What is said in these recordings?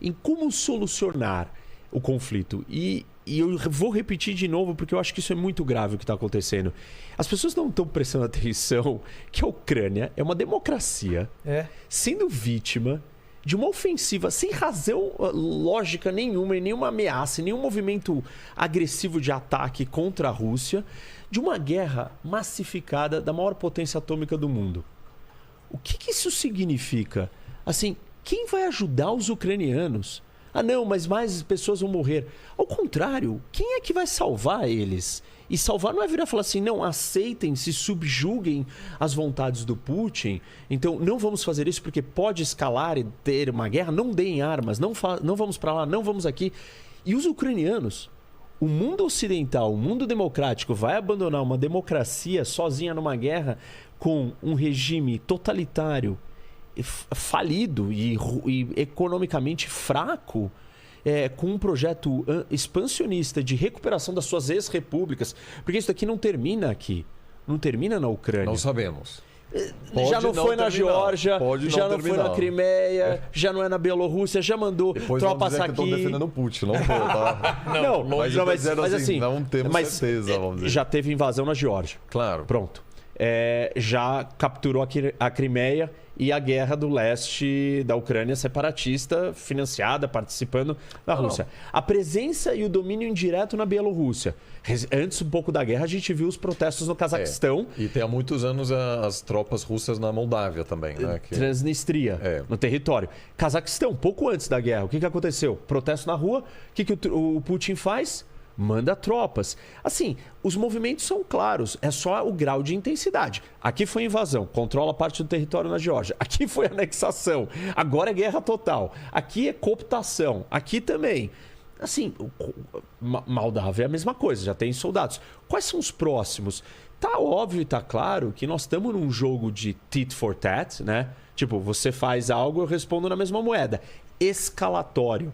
em como solucionar o conflito. E eu vou repetir de novo, porque eu acho que isso é muito grave o que está acontecendo. As pessoas não estão prestando atenção que a Ucrânia é uma democracia sendo vítima de uma ofensiva sem razão lógica nenhuma, e nenhuma ameaça, nenhum movimento agressivo de ataque contra a Rússia, de uma guerra massificada da maior potência atômica do mundo. O que isso significa? Assim, quem vai ajudar os ucranianos? Ah, não, mas mais pessoas vão morrer. Ao contrário, quem é que vai salvar eles? E salvar não é virar e falar assim, não, aceitem, se subjuguem às vontades do Putin. Então, não vamos fazer isso porque pode escalar e ter uma guerra. Não deem armas, não vamos para lá, não vamos aqui. E os ucranianos, o mundo ocidental, o mundo democrático, vai abandonar uma democracia sozinha numa guerra com um regime totalitário, falido e economicamente fraco, com um projeto expansionista de recuperação das suas ex-repúblicas, porque isso daqui não termina aqui, não termina na Ucrânia. Não sabemos. Já não foi na Geórgia, já não foi na Crimeia, já não é na Bielorrússia, já mandou tropas aqui. Estão defendendo o Putin, não vou, tá? mas assim, não temos certeza, vamos dizer. Já teve invasão na Geórgia. Claro. Pronto. Já capturou a Crimeia e a guerra do leste da Ucrânia separatista, financiada, participando da Rússia. A presença e o domínio indireto na Bielorrússia. Antes um pouco da guerra, a gente viu os protestos no Cazaquistão. E tem há muitos anos as tropas russas na Moldávia também, né? Transnistria, no território. Cazaquistão, pouco antes da guerra, o que aconteceu? Protesto na rua, o que o Putin faz? Manda tropas. Assim, os movimentos são claros, é só o grau de intensidade. Aqui foi invasão, controla parte do território na Geórgia. Aqui foi anexação, agora é guerra total. Aqui é cooptação, aqui também. Assim, Moldávia é a mesma coisa, já tem soldados. Quais são os próximos? Tá óbvio e tá claro que nós estamos num jogo de tit for tat, né? Tipo, você faz algo, eu respondo na mesma moeda. Escalatório.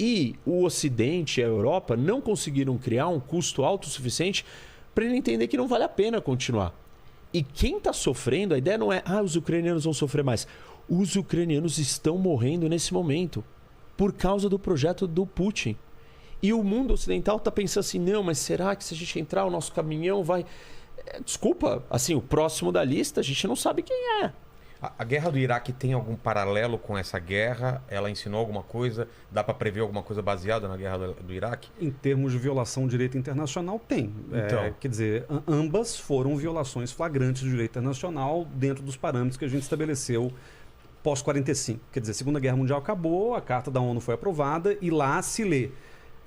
E o Ocidente e a Europa não conseguiram criar um custo alto o suficiente para ele entender que não vale a pena continuar. E quem está sofrendo, a ideia não é, os ucranianos vão sofrer mais. Os ucranianos estão morrendo nesse momento por causa do projeto do Putin. E o mundo ocidental está pensando assim, não, mas será que se a gente entrar, o nosso caminhão vai... Desculpa, assim, o próximo da lista, a gente não sabe quem é. A guerra do Iraque tem algum paralelo com essa guerra? Ela ensinou alguma coisa? Dá para prever alguma coisa baseada na guerra do Iraque? Em termos de violação do direito internacional, tem. Então. Quer dizer, ambas foram violações flagrantes do direito internacional dentro dos parâmetros que a gente estabeleceu pós-45. Quer dizer, a Segunda Guerra Mundial acabou, a Carta da ONU foi aprovada e lá se lê: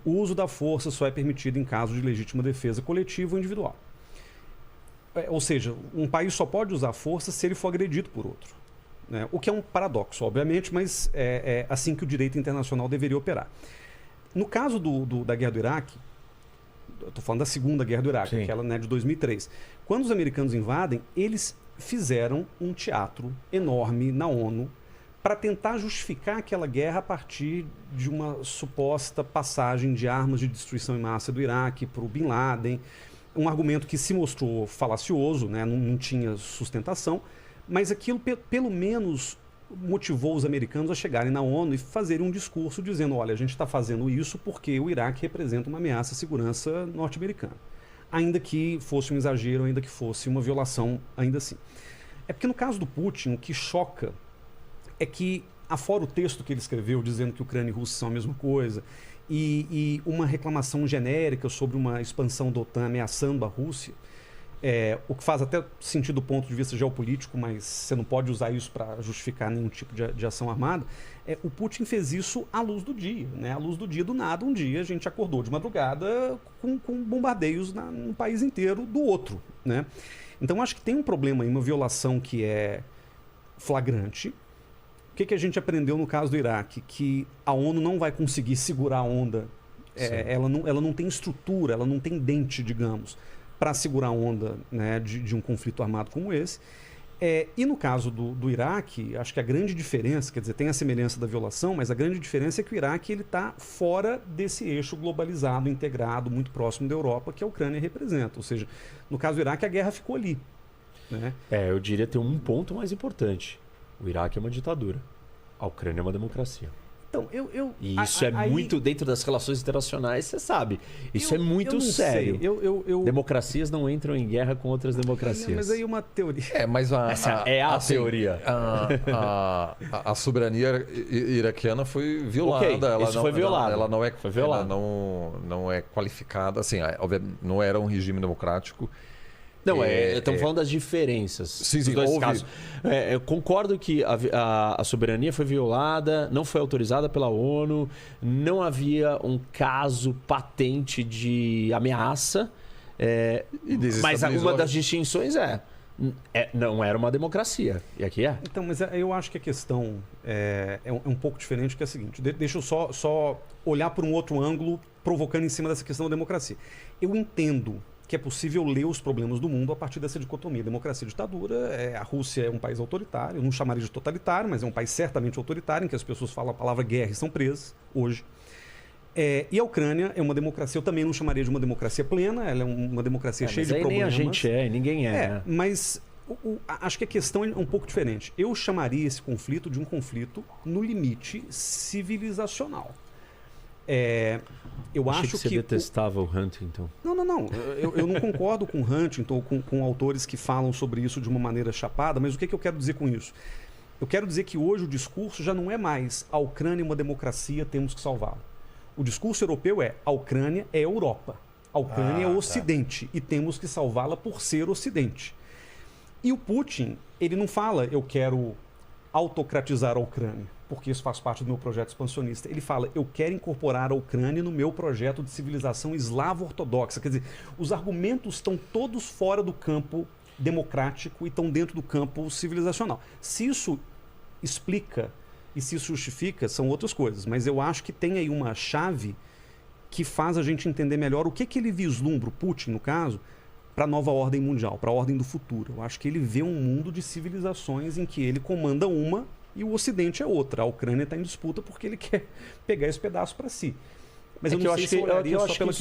o uso da força só é permitido em caso de legítima defesa coletiva ou individual. Ou seja, um país só pode usar força se ele for agredido por outro. Né? O que é um paradoxo, obviamente, mas é assim que o direito internacional deveria operar. No caso da guerra do Iraque, eu estou falando da Segunda Guerra do Iraque, Sim. aquela de 2003. Quando os americanos invadem, eles fizeram um teatro enorme na ONU para tentar justificar aquela guerra a partir de uma suposta passagem de armas de destruição em massa do Iraque para o Bin Laden. Um argumento que se mostrou falacioso, né? Não tinha sustentação, mas aquilo pelo menos motivou os americanos a chegarem na ONU e fazerem um discurso dizendo, olha, a gente está fazendo isso porque o Iraque representa uma ameaça à segurança norte-americana. Ainda que fosse um exagero, ainda que fosse uma violação, ainda assim. É porque no caso do Putin, o que choca é que, afora o texto que ele escreveu dizendo que Ucrânia e Rússia são a mesma coisa, e uma reclamação genérica sobre uma expansão da OTAN ameaçando a Rússia, o que faz até sentido do ponto de vista geopolítico, mas você não pode usar isso para justificar nenhum tipo de ação armada. O Putin fez isso à luz do dia, né? À luz do dia, do nada, um dia a gente acordou de madrugada com bombardeios no país inteiro do outro, né? Então acho que tem um problema aí, uma violação que é flagrante. O que a gente aprendeu no caso do Iraque? Que a ONU não vai conseguir segurar a onda. Ela não tem estrutura, ela não tem dente, digamos, para segurar a onda, né, de um conflito armado como esse. E no caso do Iraque, acho que a grande diferença, quer dizer, tem a semelhança da violação, mas a grande diferença é que o Iraque está fora desse eixo globalizado, integrado, muito próximo da Europa, que a Ucrânia representa. Ou seja, no caso do Iraque, a guerra ficou ali. Né? Eu diria ter um ponto mais importante. O Iraque é uma ditadura. A Ucrânia é uma democracia. Então, E isso é muito dentro das relações internacionais, você sabe. Isso é muito não sério. sei. Democracias não entram em guerra com outras democracias. Mas aí uma teoria. Mas Essa é a teoria. A soberania iraquiana foi violada. Ok, ela isso foi violado. Ela não é, Foi violado. ela não é qualificada. Assim, obviamente, não era um regime democrático. Não, estamos falando das diferenças. Sim, dos dois houve. casos. Eu concordo que a soberania foi violada, não foi autorizada pela ONU, não havia um caso patente de ameaça. Mas uma das distinções não era uma democracia. E aqui é. Então, mas eu acho que a questão é um pouco diferente, que é a seguinte. Deixa eu só olhar por um outro ângulo, provocando em cima dessa questão da democracia. Eu entendo que é possível ler os problemas do mundo a partir dessa dicotomia democracia e ditadura. A Rússia é um país autoritário, eu não chamaria de totalitário, mas é um país certamente autoritário, em que as pessoas falam a palavra guerra e são presas hoje. E a Ucrânia é uma democracia, eu também não chamaria de uma democracia plena, ela é uma democracia cheia de problemas. Nem a gente ninguém é. Né? Mas acho que a questão é um pouco diferente. Eu chamaria esse conflito de um conflito no limite civilizacional. Eu acho que você detestava o Huntington. Não. Eu não concordo com o Huntington, com autores que falam sobre isso de uma maneira chapada, mas o que eu quero dizer com isso? Eu quero dizer que hoje o discurso já não é mais a Ucrânia é uma democracia, temos que salvá-la. O discurso europeu a Ucrânia é a Europa. A Ucrânia é o Ocidente e temos que salvá-la por ser Ocidente. E o Putin, ele não fala eu quero autocratizar a Ucrânia, porque isso faz parte do meu projeto expansionista. Ele fala, eu quero incorporar a Ucrânia no meu projeto de civilização eslavo-ortodoxa. Quer dizer, os argumentos estão todos fora do campo democrático e estão dentro do campo civilizacional. Se isso explica e se isso justifica, são outras coisas. Mas eu acho que tem aí uma chave que faz a gente entender melhor o que ele vislumbra, o Putin, no caso, para a nova ordem mundial, para a ordem do futuro. Eu acho que ele vê um mundo de civilizações em que ele comanda uma e o Ocidente é outra. A Ucrânia está em disputa porque ele quer pegar esse pedaço para si. Mas eu acho que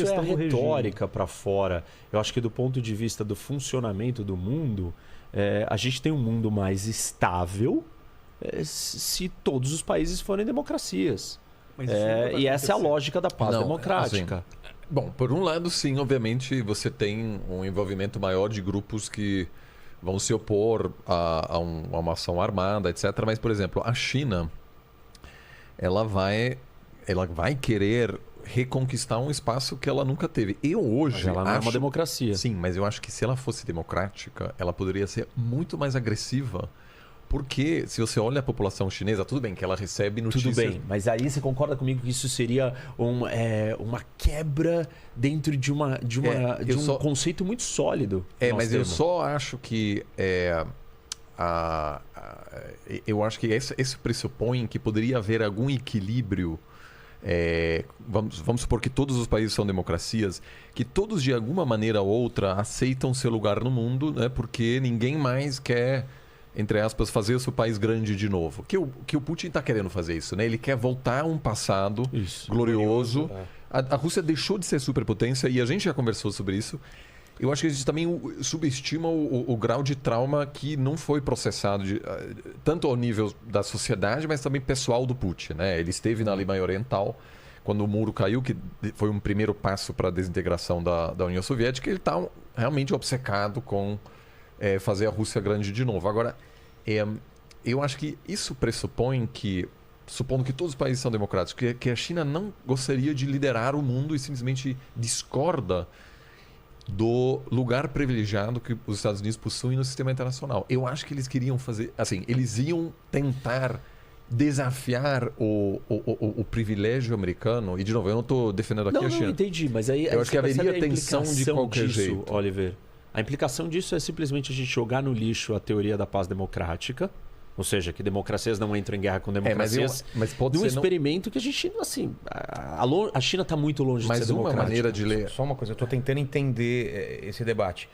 isso é retórica para fora. Eu acho que do ponto de vista do funcionamento do mundo, a gente tem um mundo mais estável se todos os países forem democracias. E essa é a lógica da paz democrática. Assim, bom, por um lado, sim, obviamente você tem um envolvimento maior de grupos que vão se opor a uma ação armada, etc. Mas, por exemplo, a China, ela vai querer reconquistar um espaço que ela nunca teve. Mas ela não é uma democracia. Sim, mas eu acho que se ela fosse democrática, ela poderia ser muito mais agressiva. Porque se você olha a população chinesa, tudo bem que ela recebe notícias... Tudo bem, mas aí você concorda comigo que isso seria uma quebra dentro de um conceito muito sólido. Mas eu só acho que... eu acho que esse pressupõe que poderia haver algum equilíbrio. Vamos supor que todos os países são democracias, que todos de alguma maneira ou outra aceitam seu lugar no mundo, né, porque ninguém mais quer, entre aspas, fazer o seu país grande de novo. Que o Putin está querendo fazer isso, né? Ele quer voltar a um passado glorioso. A Rússia deixou de ser superpotência e a gente já conversou sobre isso. Eu acho que a gente também subestima o grau de trauma que não foi processado tanto ao nível da sociedade, mas também pessoal do Putin, né? Ele esteve na Alemanha Oriental quando o muro caiu, que foi um primeiro passo para a desintegração da União Soviética. Ele está realmente obcecado com fazer a Rússia grande de novo. Agora, eu acho que isso pressupõe que, supondo que todos os países são democráticos, que a China não gostaria de liderar o mundo e simplesmente discorda do lugar privilegiado que os Estados Unidos possuem no sistema internacional. Eu acho que eles queriam fazer... Assim, eles iam tentar desafiar o privilégio americano. E, de novo, eu não estou defendendo aqui a China. Não, entendi. Mas aí eu acho que haveria tensão de qualquer jeito. Oliver. A implicação disso é simplesmente a gente jogar no lixo a teoria da paz democrática. Ou seja, que democracias não entram em guerra com democracias. Mas pode ser experimento que a gente, assim... A China está muito longe de ser democrática. Mas uma maneira de ler... Só uma coisa, eu estou tentando entender esse debate.